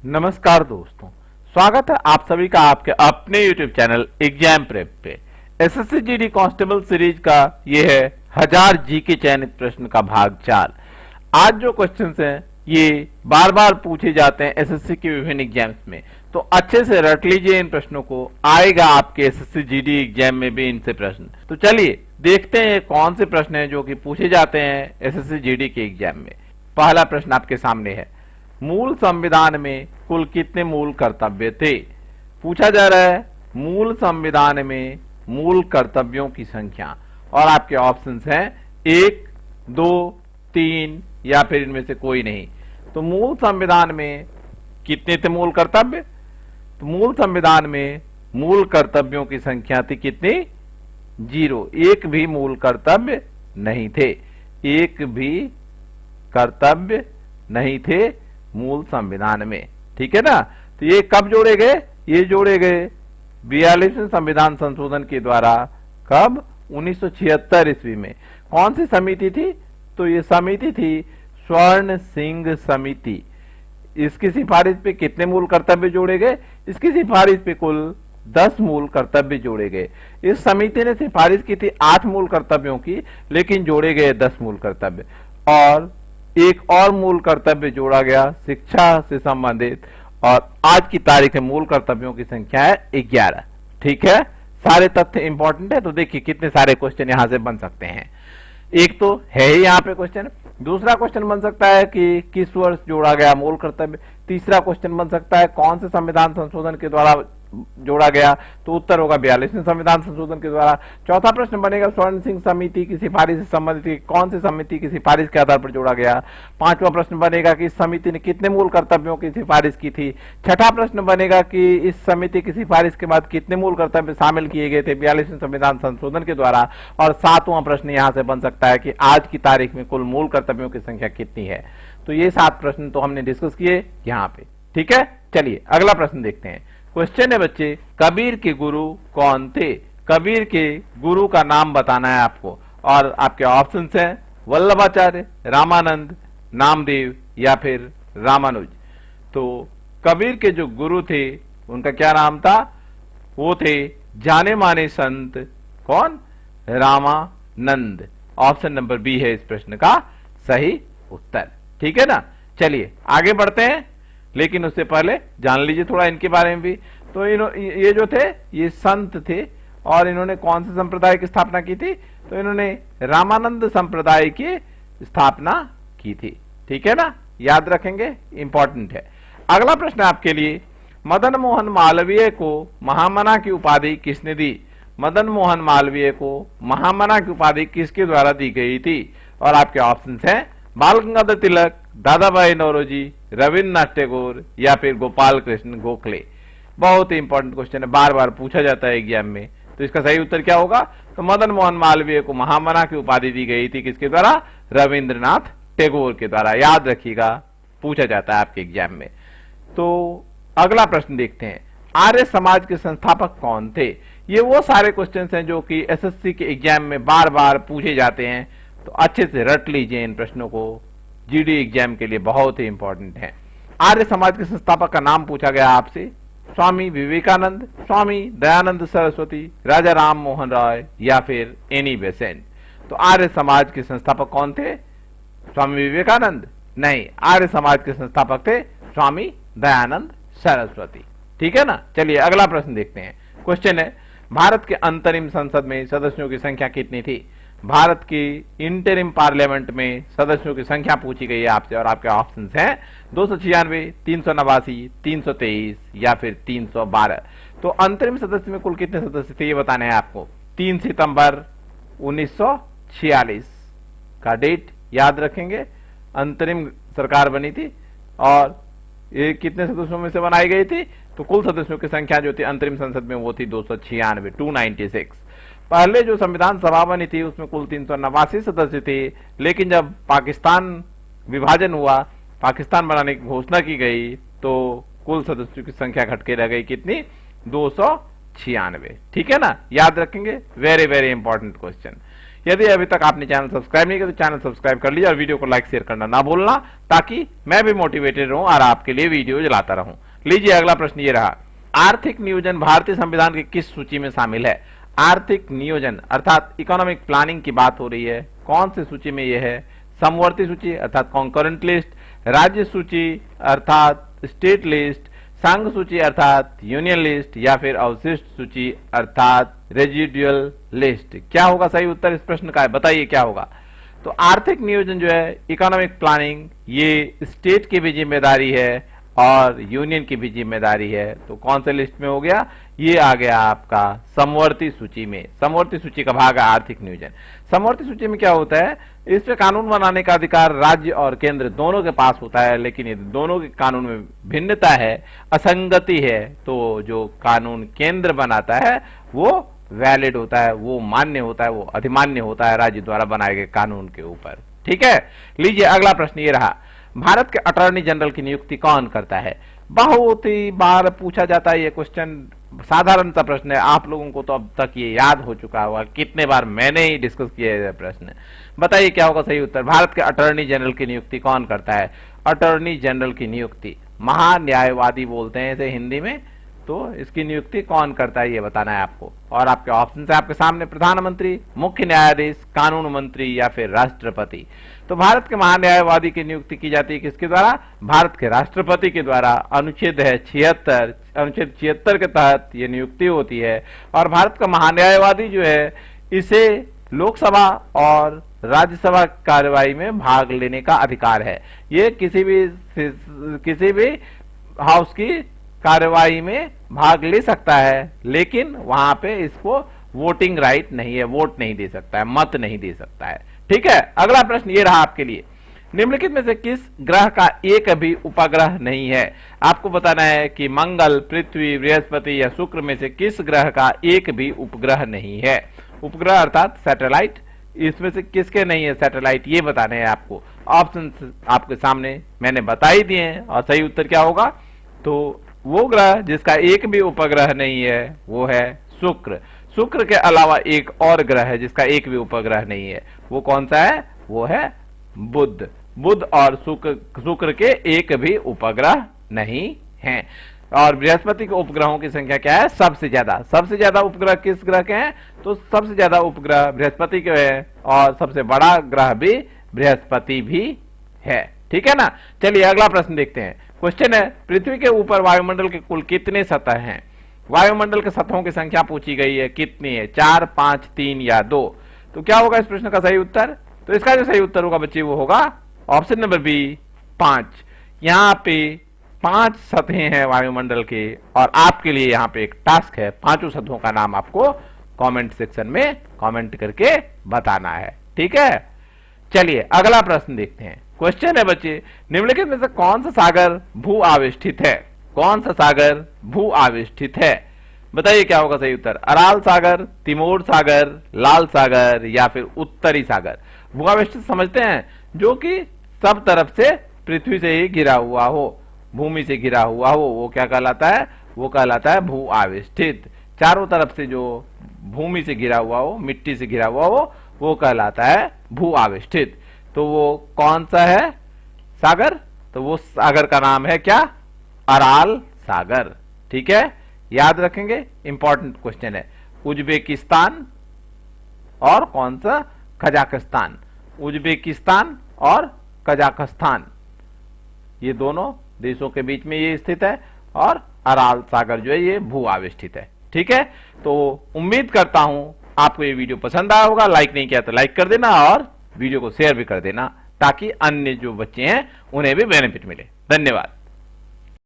नमस्कार दोस्तों, स्वागत है आप सभी का आपके अपने YouTube चैनल एग्जाम प्रेप पे। एसएससी जीडी कांस्टेबल सीरीज का ये है 1000 जीके चयनित प्रश्न का भाग 4। आज जो क्वेश्चंस हैं ये बार बार पूछे जाते हैं एसएससी के विभिन्न एग्जाम्स में, तो अच्छे से रट लीजिए इन प्रश्नों को, आएगा आपके एसएससी जीडी एग्जाम में भी इनसे प्रश्न। तो चलिए देखते हैं कौन से प्रश्न हैं जो कि पूछे जाते हैं एसएससी जीडी के एग्जाम में। पहला प्रश्न आपके सामने है, मूल संविधान में कुल कितने मूल कर्तव्य थे? पूछा जा रहा है मूल संविधान में मूल कर्तव्यों की संख्या, और आपके ऑप्शंस हैं 1, 2, 3 या फिर इनमें से कोई नहीं। तो मूल संविधान में कितने थे मूल कर्तव्य? तो मूल संविधान में मूल कर्तव्यों की संख्या थी कितनी? 0। एक भी मूल कर्तव्य नहीं थे, एक भी कर्तव्य नहीं थे मूल संविधान में। ठीक है ना? तो ये कब जोड़े गए? ये जोड़े गए 42वें संविधान संशोधन के द्वारा। कब? 1976 ईस्वी में। कौन सी समिति थी? तो ये समिति थी स्वर्ण सिंह समिति। इसकी सिफारिश पे कितने मूल कर्तव्य जोड़े गए? इसकी सिफारिश पे कुल 10 मूल कर्तव्य जोड़े गए। इस समिति ने सिफारिश की थी 8 मूल कर्तव्यों की, लेकिन जोड़े गए 10 मूल कर्तव्य। और एक और मूल कर्तव्य जोड़ा गया शिक्षा से संबंधित, और आज की तारीख में मूल कर्तव्यों की संख्या है 11। ठीक है, सारे तथ्य इंपॉर्टेंट है। तो देखिए कितने सारे क्वेश्चन यहां से बन सकते हैं। एक तो है ही यहां पे क्वेश्चन। दूसरा क्वेश्चन बन सकता है कि किस वर्ष जोड़ा गया मूल कर्तव्य। तीसरा क्वेश्चन बन सकता है कौन से संविधान संशोधन के द्वारा जोड़ा गया, तो उत्तर होगा 42वें संविधान संशोधन के द्वारा। चौथा प्रश्न बनेगा स्वर्ण सिंह समिति की सिफारिश से संबंधित कौन सी समिति की सिफारिश के आधार पर जोड़ा गया। पांचवा प्रश्न बनेगा कि इस समिति ने कितने मूल कर्तव्यों की सिफारिश की थी। छठा प्रश्न बनेगा कि इस समिति की सिफारिश के बाद कितने मूल कर्तव्य शामिल किए गए थे 42वें संविधान संशोधन के द्वारा। और सातवां प्रश्न यहां से बन सकता है कि आज की तारीख में कुल मूल कर्तव्यों की संख्या कितनी है। तो ये 7 प्रश्न तो हमने डिस्कस किए यहाँ पे। ठीक है, चलिए अगला प्रश्न देखते हैं। क्वेश्चन है बच्चे, कबीर के गुरु कौन थे? कबीर के गुरु का नाम बताना है आपको, और आपके ऑप्शंस हैं वल्लभाचार्य, रामानंद, नामदेव या फिर रामानुज। तो कबीर के जो गुरु थे उनका क्या नाम था? वो थे जाने माने संत कौन? रामानंद। ऑप्शन नंबर बी है इस प्रश्न का सही उत्तर। ठीक है ना? चलिए आगे बढ़ते हैं, लेकिन उससे पहले जान लीजिए थोड़ा इनके बारे में भी। तो ये जो थे ये संत थे, और इन्होंने कौन से संप्रदाय की स्थापना की थी? तो इन्होंने रामानंद संप्रदाय की स्थापना की थी। ठीक है ना? याद रखेंगे, इंपॉर्टेंट है। अगला प्रश्न आपके लिए, मदन मोहन मालवीय को महामना की उपाधि किसने दी? मदन मोहन मालवीय को महामना की उपाधि किसके द्वारा दी गई थी? और आपके ऑप्शंस हैं बाल गंगाधर तिलक, दादा भाई नौरोजी, रविन्द्रनाथ टैगोर या फिर गोपाल कृष्ण गोखले। बहुत ही इंपॉर्टेंट क्वेश्चन है, बार बार पूछा जाता है एग्जाम में। तो इसका सही उत्तर क्या होगा? तो मदन मोहन मालवीय को महामना की उपाधि दी गई थी किसके द्वारा? रविन्द्रनाथ टैगोर के द्वारा। याद रखिएगा, पूछा जाता है आपके एग्जाम में। तो अगला प्रश्न देखते हैं, आर्य समाज के संस्थापक कौन थे? ये वो सारे क्वेश्चन हैं जो कि एसएससी के एग्जाम में बार बार पूछे जाते हैं, तो अच्छे से रट लीजिए इन प्रश्नों को, जीडी एग्जाम के लिए बहुत ही इंपॉर्टेंट है। आर्य समाज के संस्थापक का नाम पूछा गया आपसे, स्वामी विवेकानंद, स्वामी दयानंद सरस्वती, राजा राम मोहन राय या फिर एनी बेसेंट। तो आर्य समाज के संस्थापक कौन थे? स्वामी विवेकानंद? नहीं, आर्य समाज के संस्थापक थे स्वामी दयानंद सरस्वती। ठीक है ना? चलिए अगला प्रश्न देखते हैं। क्वेश्चन है, भारत के अंतरिम संसद में सदस्यों की संख्या कितनी थी? भारत की इंटरिम पार्लियामेंट में सदस्यों की संख्या पूछी गई है आपसे, और आपके ऑप्शंस हैं 296, 389, 323 या फिर 312। तो अंतरिम सदस्य में कुल कितने सदस्य थे ये बताने हैं आपको। 3 सितंबर 1946 का डेट याद रखेंगे, अंतरिम सरकार बनी थी, और ये कितने सदस्यों में से बनाई गई थी? तो कुल सदस्यों की संख्या जो थी अंतरिम संसद में वो थी 296, 296। पहले जो संविधान सभा बनी थी उसमें कुल 389 सदस्य थे, लेकिन जब पाकिस्तान विभाजन हुआ, पाकिस्तान बनाने की घोषणा की गई, तो कुल सदस्यों की संख्या घट के रह गई कितनी? 296। ठीक है ना? याद रखेंगे, वेरी वेरी इंपॉर्टेंट क्वेश्चन। यदि अभी तक आपने चैनल सब्सक्राइब नहीं किया तो चैनल सब्सक्राइब कर लीजिए और वीडियो को लाइक शेयर करना ना भूलना, ताकि मैं भी मोटिवेटेड रहूं और आपके लिए वीडियो चलाता रहूं। लीजिए अगला प्रश्न ये रहा, आर्थिक नियोजन भारतीय संविधान की किस सूची में शामिल है? आर्थिक नियोजन अर्थात इकोनॉमिक प्लानिंग की बात हो रही है, कौन सी सूची में यह है? समवर्ती सूची अर्थात कॉन्करेंट लिस्ट, राज्य सूची अर्थात स्टेट लिस्ट, संघ सूची अर्थात यूनियन लिस्ट, या फिर अवशिष्ट सूची अर्थात रेजिडुअल लिस्ट? क्या होगा सही उत्तर इस प्रश्न का? बताइए क्या होगा। तो आर्थिक नियोजन जो है, इकोनॉमिक प्लानिंग, ये स्टेट की भी जिम्मेदारी है और यूनियन की भी जिम्मेदारी है। तो कौन से लिस्ट में हो गया? ये आ गया आपका समवर्ती सूची में। समवर्ती सूची का भाग है आर्थिक नियोजन। समवर्ती सूची में क्या होता है? इस पे कानून बनाने का अधिकार राज्य और केंद्र दोनों के पास होता है, लेकिन यदि दोनों के कानून में भिन्नता है, असंगति है, तो जो कानून केंद्र बनाता है वो वैलिड होता है, वो मान्य होता है, वो अधिमान्य होता है राज्य द्वारा बनाए गए कानून के ऊपर। ठीक है, लीजिए अगला प्रश्न ये रहा, भारत के अटॉर्नी जनरल की नियुक्ति कौन करता है? बहुत ही बार पूछा जाता है ये क्वेश्चन, साधारण सा प्रश्न है, आप लोगों को तो अब तक ये याद हो चुका होगा, कितने बार मैंने ही डिस्कस किया है प्रश्न। बताइए क्या होगा सही उत्तर? भारत के अटॉर्नी जनरल की नियुक्ति कौन करता है? अटॉर्नी जनरल की नियुक्ति, महान्यायवादी बोलते हैं इसे हिंदी में, तो इसकी नियुक्ति कौन करता है ये बताना है आपको। और आपके ऑप्शन है आपके सामने, प्रधानमंत्री, मुख्य न्यायाधीश, कानून मंत्री, या फिर राष्ट्रपति। तो भारत के महान्यायवादी की नियुक्ति की जाती है किसके द्वारा? भारत के राष्ट्रपति के द्वारा। अनुच्छेद है 76, अनुच्छेद 76 के तहत ये नियुक्ति होती है। और भारत का महान्यायवादी जो है, इसे लोकसभा और राज्यसभा कार्यवाही में भाग लेने का अधिकार है। ये किसी भी हाउस की कार्यवाही में भाग ले सकता है, लेकिन वहां पे इसको वोटिंग राइट नहीं है, वोट नहीं दे सकता है, मत नहीं दे सकता है। ठीक है, अगला प्रश्न ये रहा आपके लिए, निम्नलिखित में से किस ग्रह का एक भी उपग्रह नहीं है? आपको बताना है कि मंगल, पृथ्वी, बृहस्पति या शुक्र में से किस ग्रह का एक भी उपग्रह नहीं है? उपग्रह अर्थात सैटेलाइट, इसमें से किसके नहीं है सैटेलाइट, ये बताने हैं आपको। ऑप्शन आपके सामने मैंने बता ही दिए हैं, और सही उत्तर क्या होगा? तो वो ग्रह जिसका एक भी उपग्रह नहीं है वो है शुक्र। शुक्र के अलावा एक और ग्रह है जिसका एक भी उपग्रह नहीं है, वो कौन सा है? वो है बुध। बुध और शुक्र के एक भी उपग्रह नहीं हैं। और बृहस्पति के उपग्रहों की संख्या क्या है? सबसे ज्यादा। सबसे ज्यादा उपग्रह किस ग्रह के हैं? तो सबसे ज्यादा उपग्रह बृहस्पति के हैं, और सबसे बड़ा ग्रह भी बृहस्पति भी है। ठीक है ना। चलिए अगला प्रश्न देखते हैं। क्वेश्चन है, पृथ्वी के ऊपर वायुमंडल के कुल कितने सतह हैं? वायुमंडल के सतहों की संख्या पूछी गई है, कितनी है? 4, 5, 3 या 2? तो क्या होगा इस प्रश्न का सही उत्तर? तो इसका जो सही उत्तर होगा बच्चे वो होगा ऑप्शन नंबर बी, 5। यहाँ पे 5 सतहें हैं वायुमंडल के, और आपके लिए यहाँ पे एक टास्क है, 5 सतहों का नाम आपको कमेंट सेक्शन में कमेंट करके बताना है। ठीक है, चलिए अगला प्रश्न देखते हैं। क्वेश्चन है बच्चे, निम्नलिखित में से कौन सा सागर भू आविष्ठित है? कौन सा सागर भू आविष्ठित है? बताइए क्या होगा सही उत्तर? अराल सागर, तिमोर सागर, लाल सागर, या फिर उत्तरी सागर? भू आविष्ठित समझते हैं, जो कि सब तरफ से पृथ्वी से ही घिरा हुआ हो, भूमि से घिरा हुआ हो, वो क्या कहलाता है? वो कहलाता है भू आविष्ठित। चारों तरफ से जो भूमि से घिरा हुआ हो, मिट्टी से घिरा हुआ हो, वो कहलाता है भू आविष्ठित। तो वो कौन सा है सागर? तो वो सागर का नाम है क्या? अराल सागर। ठीक है, याद रखेंगे, इंपॉर्टेंट क्वेश्चन है। उज्बेकिस्तान और कौन सा? कजाकिस्तान। उज्बेकिस्तान और कजाकिस्तान, ये दोनों देशों के बीच में ये स्थित है, और अराल सागर जो है ये भू आविष्ठित है। ठीक है, तो उम्मीद करता हूं आपको ये वीडियो पसंद आया होगा। लाइक नहीं किया तो लाइक कर देना, और वीडियो को शेयर भी कर देना, ताकि अन्य जो बच्चे हैं उन्हें भी बेनिफिट मिले। धन्यवाद।